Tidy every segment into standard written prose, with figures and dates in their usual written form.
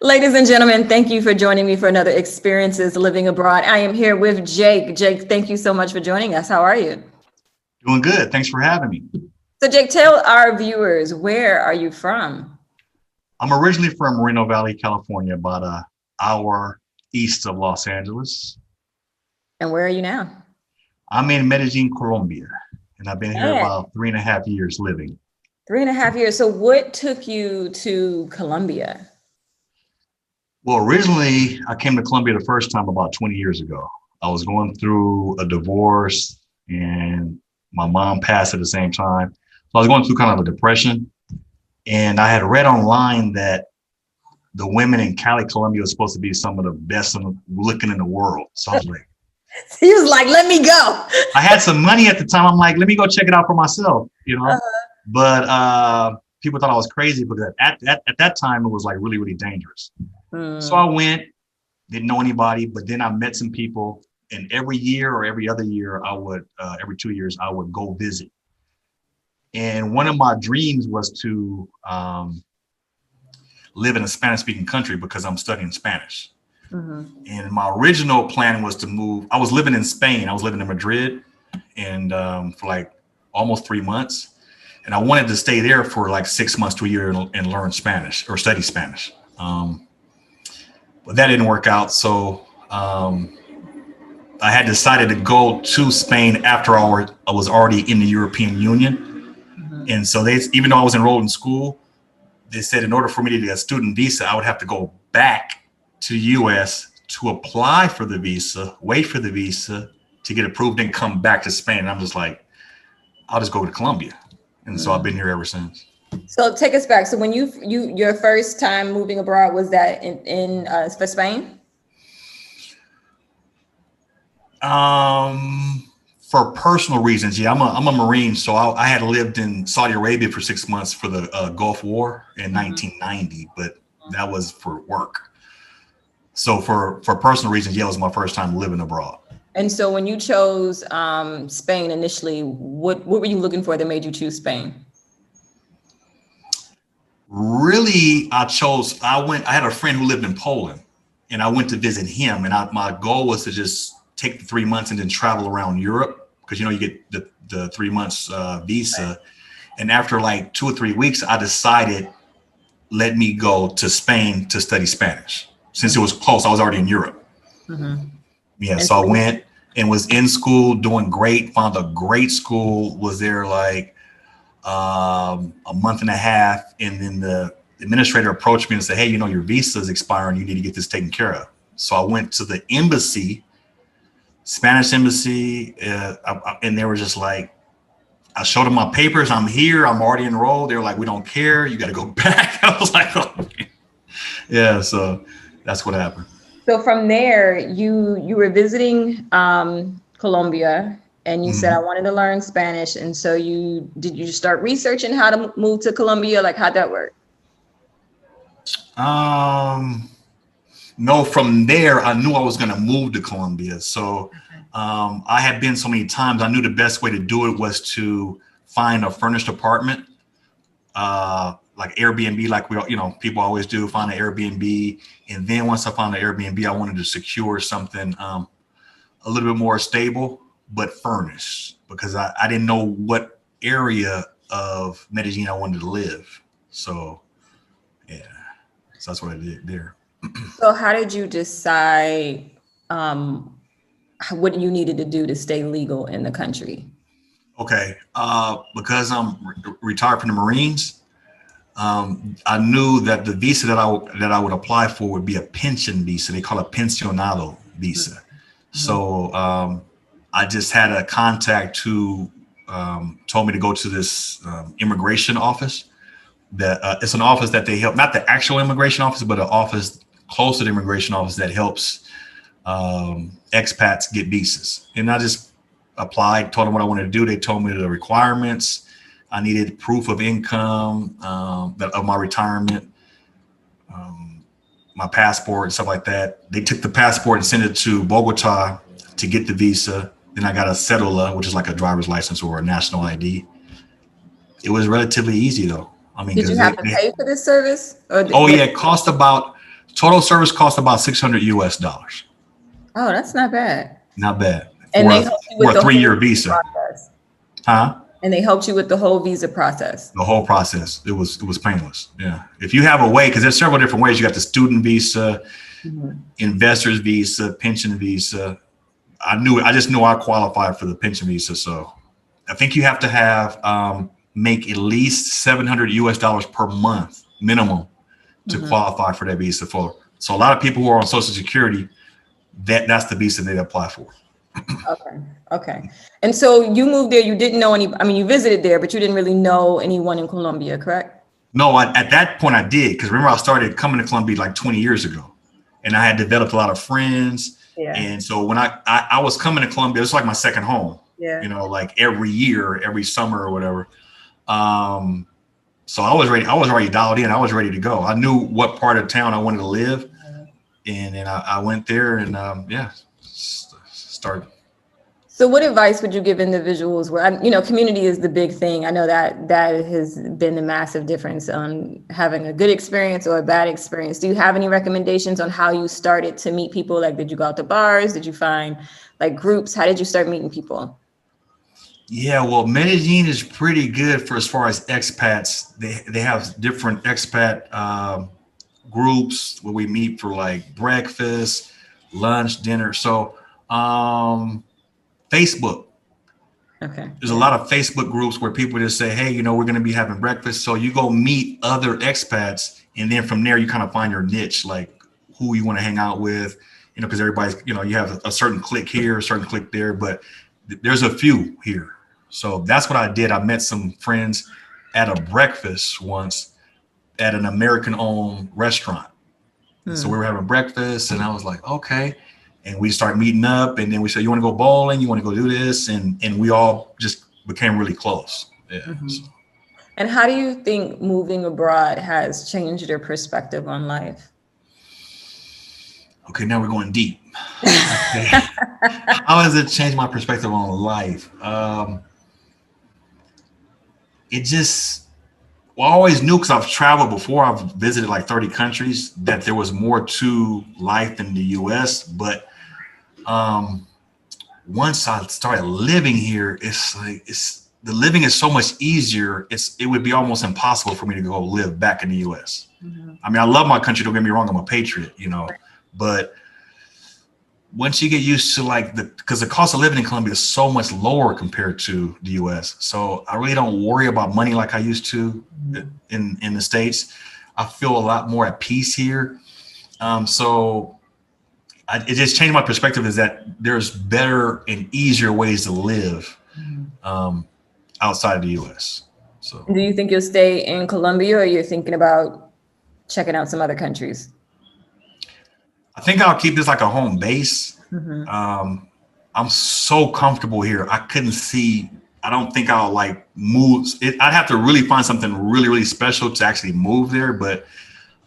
Ladies and gentlemen, thank you for joining me for another Experiences Living Abroad. I am here with Jake. Jake, thank you so much for joining us. How are you? Doing good. Thanks for having me. So Jake, tell our viewers, where are you from? I'm originally from Moreno Valley, California, about an hour east of Los Angeles. And where are you now? I'm in Medellín, Colombia, and I've been here Man. about 3.5 years living. 3.5 years. So what took you to Colombia? Well, originally, I came to Colombia the first time about 20 years ago. I was going through a divorce and my mom passed at the same time. So I was going through kind of a depression. And I had read online that the women in Cali, Colombia are supposed to be some of the best looking in the world. So I was like, He was like, let me go. I had some money at the time. I'm like, let me go check it out for myself, you know. But people thought I was crazy because at that time it was like really, really dangerous. So I went, didn't know anybody, but then I met some people, and every year or every other year, every 2 years, I would go visit. And one of my dreams was to live in a Spanish-speaking country because I'm studying Spanish. And my original plan was to move. I was living in Spain. I was living in Madrid, and for like almost 3 months. And I wanted to stay there for like 6 months to a year and learn Spanish or study Spanish. But that didn't work out. So I had decided to go to Spain after I was already in the European Union. And so even though I was enrolled in school, they said in order for me to get a student visa, I would have to go back to the US to apply for the visa, wait for the visa to get approved, and come back to Spain. And I'm just like, I'll just go to Colombia. And so I've been here ever since. So take us back. So when your first time moving abroad, was that in for Spain? For personal reasons, yeah. I'm a Marine, so I had lived in Saudi Arabia for 6 months for the Gulf War in 1990, but that was for work. So for personal reasons, yeah, it was my first time living abroad. And so when you chose Spain initially, what were you looking for that made you choose Spain? Really, I had a friend who lived in Poland, and I went to visit him. And my goal was to just take the 3 months and then travel around Europe, because, you get the 3 months visa. Right. And after like 2 or 3 weeks, I decided, let me go to Spain to study Spanish. Since it was close, I was already in Europe. Yeah, so I went and was in school, doing great, found a great school, was there like a month and a half, and then the administrator approached me and said, hey, your visa is expiring, you need to get this taken care of. So I went to the embassy, Spanish embassy, and they were just like, I showed them my papers, I'm here, I'm already enrolled. They were like, we don't care, you got to go back. I was like, oh. Yeah, so that's what happened. So from there, you were visiting Colombia, and you said, I wanted to learn Spanish. And so did you start researching how to move to Colombia? Like, how'd that work? No, from there, I knew I was going to move to Colombia. So I had been so many times, I knew the best way to do it was to find a furnished apartment, like Airbnb, like people always do, find an Airbnb. And then once I found an Airbnb, I wanted to secure something a little bit more stable, but furnished, because I didn't know what area of Medellin I wanted to live. So, yeah, so that's what I did there. So how did you decide what you needed to do to stay legal in the country? Okay, because I'm retired from the Marines, I knew that the visa that I would apply for would be a pension visa. They call it pensionado visa. So I just had a contact who told me to go to this immigration office. That it's an office that they help, not the actual immigration office, but an office close to the immigration office that helps expats get visas. And I just applied, told them what I wanted to do. They told me the requirements. I needed proof of income, of my retirement, my passport and stuff like that. They took the passport and sent it to Bogota to get the visa. Then I got a cedula, which is like a driver's license or a national ID. It was relatively easy though. I mean, did you have to pay for this service? Yeah, it cost about Total service cost about $600 US. Oh, that's not bad. Not bad. And they helped you with For a the 3-year whole visa. process. Huh? And they helped you with the whole visa process. The whole process. It was painless. Yeah. If you have a way, because there's several different ways. You got the student visa, investor's visa, pension visa. I just knew I qualified for the pension visa. So I think you have to have make at least $700 US per month minimum to qualify for that visa. So a lot of people who are on Social Security, that's the visa they apply for. Okay. And so you moved there, you didn't know you visited there, but you didn't really know anyone in Colombia, correct? No, at that point I did, because remember I started coming to Colombia like 20 years ago, and I had developed a lot of friends. Yeah. And so when I was coming to Colombia, it was like my second home. Yeah. Like every year, every summer or whatever. So I was ready. I was already dialed in. I was ready to go. I knew what part of town I wanted to live, and then I went there and started. So what advice would you give individuals where, community is the big thing. I know that has been the massive difference on having a good experience or a bad experience. Do you have any recommendations on how you started to meet people? Like, did you go out to bars? Did you find like groups? How did you start meeting people? Yeah, well, Medellin is pretty good for as far as expats. They have different expat groups where we meet for like breakfast, lunch, dinner. So Facebook. Okay. There's a lot of Facebook groups where people just say, hey, we're going to be having breakfast. So you go meet other expats. And then from there, you kind of find your niche, like who you want to hang out with, because everybody's, you have a certain clique here, a certain clique there, but there's a few here. So that's what I did. I met some friends at a breakfast once at an American-owned restaurant. And so we were having breakfast and I was like, okay. And we started meeting up, and then we said, you want to go bowling? You want to go do this? And we all just became really close. Yeah. So. And how do you think moving abroad has changed your perspective on life? Okay, now we're going deep. Okay. How has it changed my perspective on life? I always knew, because I've traveled before, I've visited like 30 countries, that there was more to life than the US. But once I started living here, the living is so much easier. It would be almost impossible for me to go live back in the US. I mean, I love my country, don't get me wrong, I'm a patriot, but once you get used to because the cost of living in Colombia is so much lower compared to the US. So I really don't worry about money like I used to in the States. I feel a lot more at peace here. It just changed my perspective, is that there's better and easier ways to live outside of the US. So do you think you'll stay in Colombia, or you're thinking about checking out some other countries? I think I'll keep this like a home base. I'm so comfortable here. I don't think I'll like move. I'd have to really find something really, really special to actually move there. But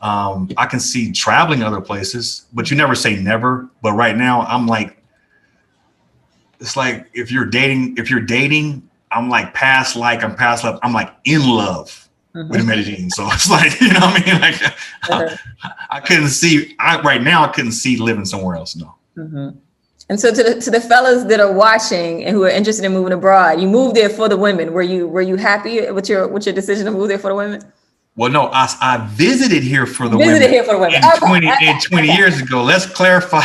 I can see traveling other places, but you never say never. But right now I'm like, it's like if you're dating, I'm like past love. I'm like in love with Medellin. So it's like, what I mean? Like I couldn't see living somewhere else. No. And so to the fellas that are watching and who are interested in moving abroad, you moved there for the women. Were you happy with your decision to move there for the women? Well, no, I visited here for the women. 20 years ago. Let's clarify.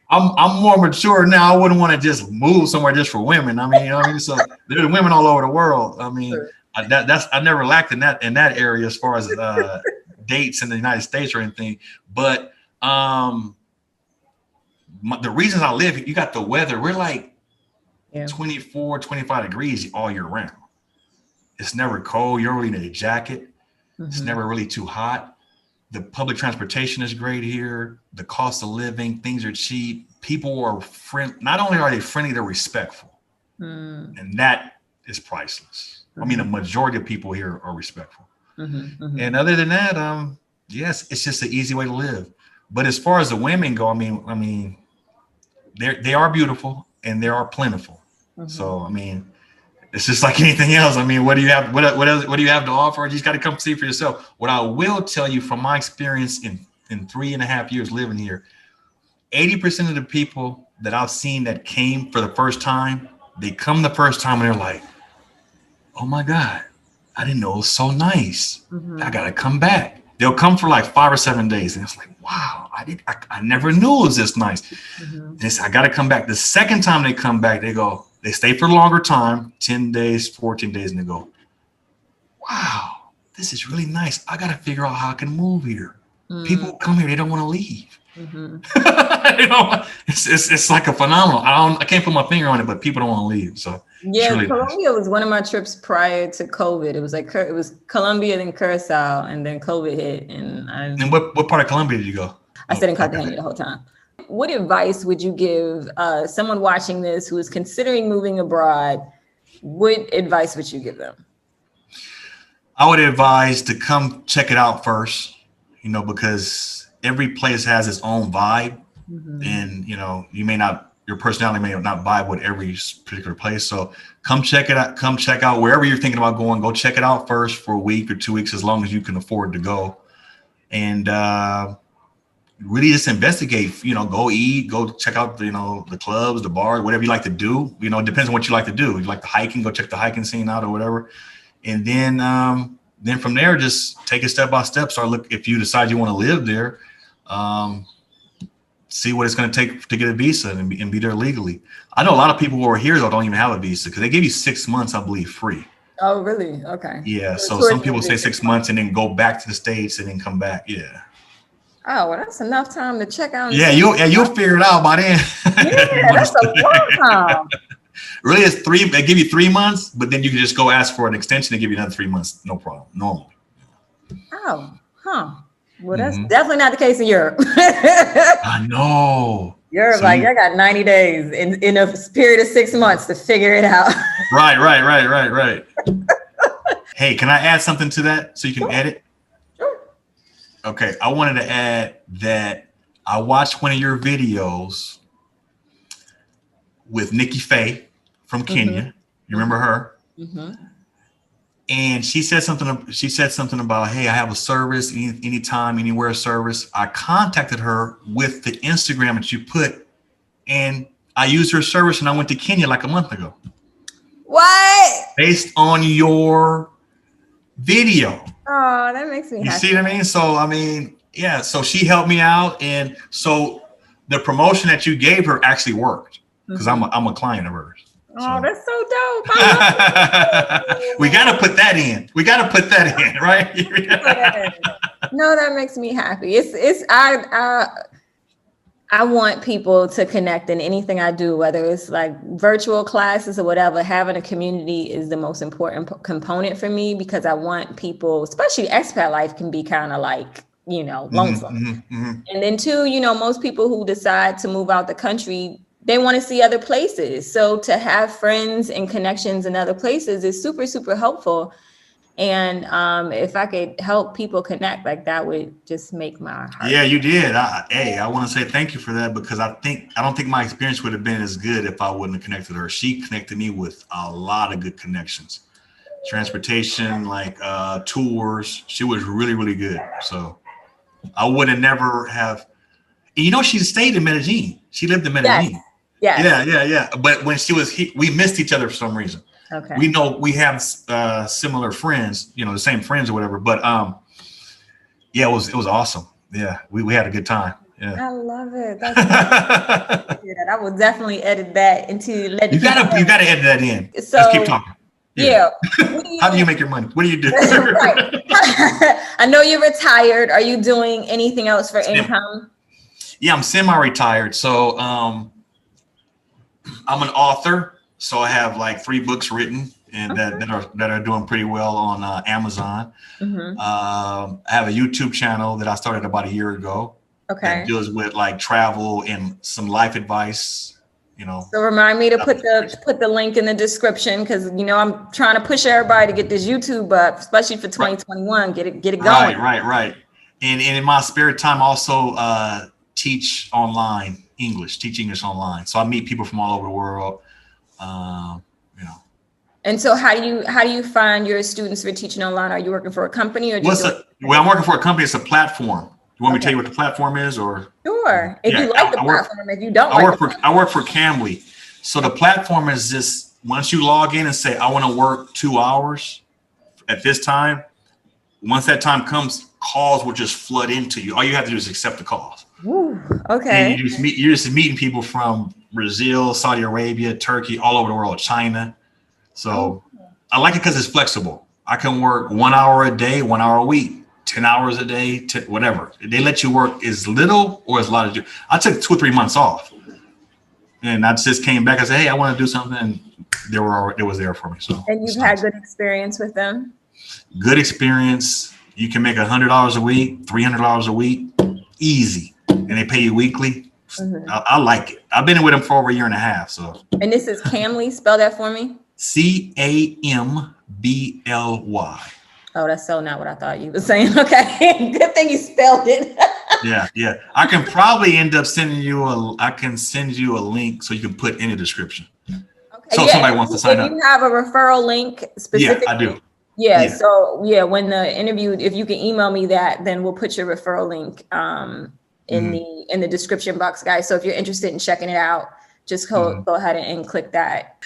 I'm more mature now. I wouldn't want to just move somewhere just for women. I mean, So there's women all over the world. I mean, I never lacked in that area as far as dates in the United States or anything. But the reasons I live, you got the weather. We're like 24, 25 degrees all year round. It's never cold. You don't really need a jacket. It's never really too hot. The public transportation is great here. The cost of living, things are cheap. People are friendly. Not only are they friendly, they're respectful. And that is priceless. I mean, the majority of people here are respectful. And other than that, yes, it's just an easy way to live. But as far as the women go, I mean, they are beautiful and they are plentiful. So, I mean, It's just like anything else. I mean, what do you have? What do you have to offer? You just got to come see for yourself. What I will tell you from my experience in 3.5 years living here, 80% of the people that I've seen that came for the first time, they come the first time and they're like, oh my God, I didn't know it was so nice. Mm-hmm. I got to come back. They'll come for like 5 or 7 days. And it's like, wow, I never knew it was this nice. Mm-hmm. And I got to come back. The second time they come back, they stay for a longer time, 10 days, 14 days. And they go, wow, this is really nice. I got to figure out how I can move here. Mm-hmm. People come here, they don't want to leave. Mm-hmm. It's like a phenomenon. I can't put my finger on it, but people don't want to leave. So yeah, really Colombia was one of my trips prior to COVID. It was like it was Colombia, then Curacao, and then COVID hit. And what part of Colombia did you go? I stayed in Cartagena the whole time. What advice would you give someone watching this who is considering moving abroad? What advice would you give them? I would advise to come check it out first, because every place has its own vibe. Mm-hmm. And, your personality may not vibe with every particular place. So come check it out. Come check out wherever you're thinking about going. Go check it out first for a week or 2 weeks, as long as you can afford to go. And really just investigate, go eat, go check out, the clubs, the bars, whatever you like to do. It depends on what you like to do. If you like the hiking, go check the hiking scene out or whatever. And then from there, just take it step by step. Start look, if you decide you want to live there, see what it's going to take to get a visa and be there legally. I know a lot of people who are here though don't even have a visa because they give you 6 months, I believe, free. Oh, really? Okay. Yeah. So some people say 6 months and then go back to the States and then come back. Yeah. Oh, well, that's enough time to check out. Yeah, you'll figure it out by then. Yeah, that's a long time. Really, it's 3. They give you 3 months, but then you can just go ask for an extension and give you another 3 months. No problem. Normal. Oh, huh. Well, that's definitely not the case in Europe. I know. Europe, I got 90 days in a period of 6 months to figure it out. Right. Hey, can I add something to that so you can edit? Sure. Okay, I wanted to add that I watched one of your videos with Nikki Faye from Kenya. You remember her? Mm-hmm. And she said something about, hey, I have a service, anytime, anywhere service. I contacted her with the Instagram that you put, and I used her service, and I went to Kenya like a month ago. What? Based on your video. Oh, that makes me happy. You see what I mean? So, yeah, so she helped me out. And so the promotion that you gave her actually worked because I'm a client of hers. Oh, that's so dope. We got to put that in. Right? No, that makes me happy. I want people to connect in anything I do, whether it's like virtual classes or whatever. Having a community is the most important component for me because I want people, especially expat life can be kind of like, lonesome. And then too, most people who decide to move out the country, they want to see other places. So to have friends and connections in other places is super, super helpful. And if I could help people connect, like that would just make my heart. Yeah, you did. I want to say thank you for that because I don't think my experience would have been as good if I wouldn't have connected her. She connected me with a lot of good connections, transportation, like tours. She was really, really good. So I would have never have. And she stayed in Medellín. She lived in Medellín. Yes. Yeah. But when she was here, we missed each other for some reason. Okay. We know we have similar friends, the same friends or whatever. But yeah, it was awesome. Yeah, we had a good time. Yeah. I love it. That's I will definitely edit that into. You gotta edit that in. So let's keep talking. Yeah. How do you make your money? What do you do? Right. I know you're retired. Are you doing anything else for income? Yeah, I'm semi-retired. So I'm an author. So I have like 3 books written and that are doing pretty well on Amazon. I have a YouTube channel that I started about a year ago. Okay. That deals with like travel and some life advice. So remind me to put the link in the description because I'm trying to push everybody to get this YouTube up, especially for 2021. Get it going. Right. And in my spare time, also teach English online. So I meet people from all over the world. And so how do you find your students for teaching online? Are you working for a company or just Well, I'm working for a company. It's a platform. You want me to tell you what the platform is, or? Sure. If Yeah, you like the platform, if you don't like the platform. I work for Cambly. So the platform is just, once you log in and say, I want to work 2 hours at this time, once that time comes, calls will just flood into you. All you have to do is accept the calls. Ooh, okay. And you're just meeting people from Brazil, Saudi Arabia, Turkey, all over the world, China. So I like it because it's flexible. I can work 1 hour a day, 1 hour a week, 10 hours a day, whatever. They let you work as little or as a lot as you. I took 2 or 3 months off, and I just came back and said, hey, I want to do something. And it was there for me. So. And you've had good experience with them? Good experience. You can make $100 a week, $300 a week, easy, and they pay you weekly. Mm-hmm. I like it. I've been with them for over a year and a half. So. And this is Cambly. Spell that for me. Cambly. Oh, that's so not what I thought you were saying. Okay, good thing you spelled it. Yeah. I can probably end up sending you a link so you can put in the description. Okay. So if somebody wants to sign up. If you have a referral link specifically. Yeah, I do. Yeah. So when the interview, if you can email me that, then we'll put your referral link in the description box, guys. So if you're interested in checking it out, just go ahead and click that.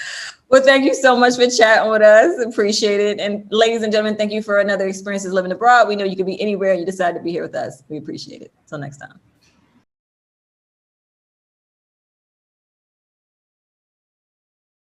Well, thank you so much for chatting with us. Appreciate it. And ladies and gentlemen, thank you for another Experiences Living Abroad. We know you could be anywhere and you decide to be here with us. We appreciate it. Until next time.